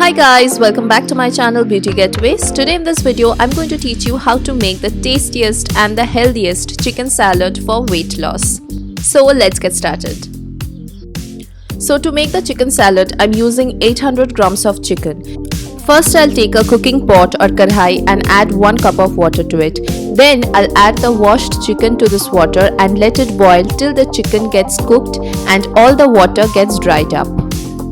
Hi guys, welcome back to my channel Beauty Getaways. Today in this video, I'm going to teach you how to make the tastiest and the healthiest chicken salad for weight loss. So let's get started. So to make the chicken salad, I'm using 800 grams of chicken. First I'll take a cooking pot or kadhai and add 1 cup of water to it. Then I'll add the washed chicken to this water and let it boil till the chicken gets cooked and all the water gets dried up.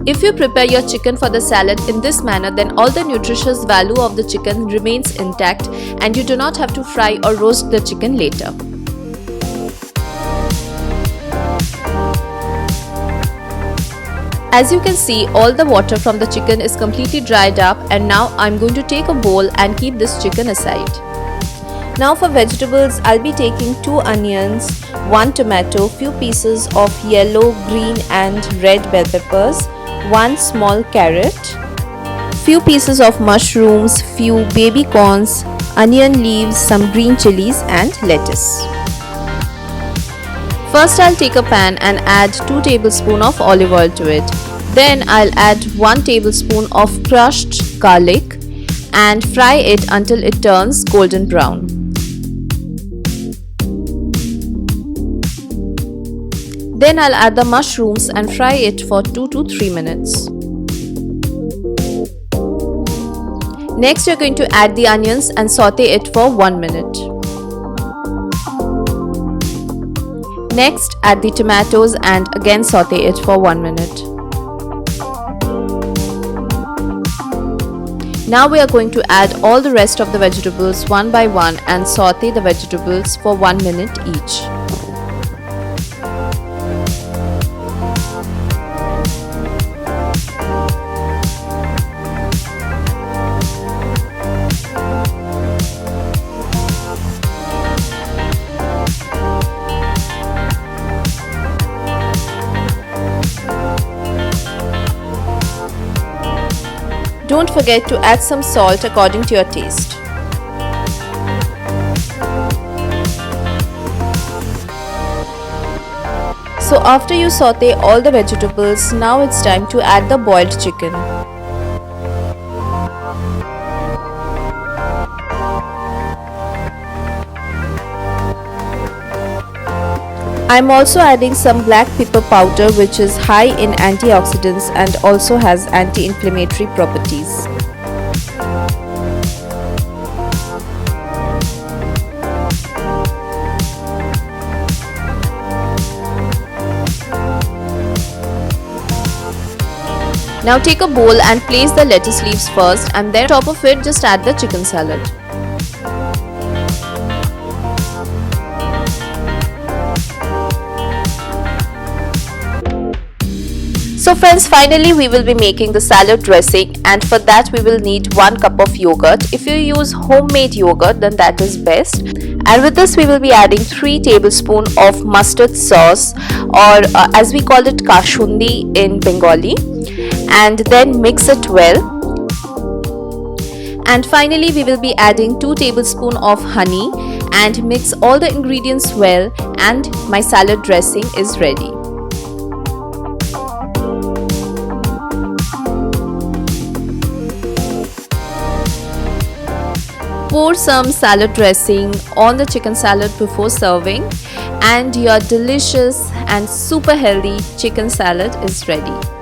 If you prepare your chicken for the salad in this manner, then all the nutritious value of the chicken remains intact and you do not have to fry or roast the chicken later. As you can see, all the water from the chicken is completely dried up, and now I'm going to take a bowl and keep this chicken aside. Now for vegetables, I'll be taking 2 onions, 1 tomato, few pieces of yellow, green and red bell peppers, 1 small carrot, few pieces of mushrooms, few baby corns, onion leaves, some green chilies and lettuce. First I'll take a pan and add 2 tablespoons of olive oil to it. Then I'll add 1 tablespoon of crushed garlic and fry it until it turns golden brown. Then I'll add the mushrooms and fry it for 2 to 3 minutes. Next you're going to add the onions and saute it for 1 minute. Next add the tomatoes and again saute it for 1 minute. Now we are going to add all the rest of the vegetables one by one and saute the vegetables for 1 minute each. Don't forget to add some salt according to your taste. So after you saute all the vegetables, now it's time to add the boiled chicken. I'm also adding some black pepper powder, which is high in antioxidants and also has anti-inflammatory properties. Now take a bowl and place the lettuce leaves first, and then on top of it just add the chicken salad. So friends, finally we will be making the salad dressing, and for that we will need 1 cup of yogurt. If you use homemade yogurt, then that is best. And with this we will be adding 3 tablespoons of mustard sauce, or as we call it kashundi in Bengali, and then mix it well. And finally we will be adding 2 tablespoons of honey and mix all the ingredients well, and my salad dressing is ready. Pour some salad dressing on the chicken salad before serving, and your delicious and super healthy chicken salad is ready.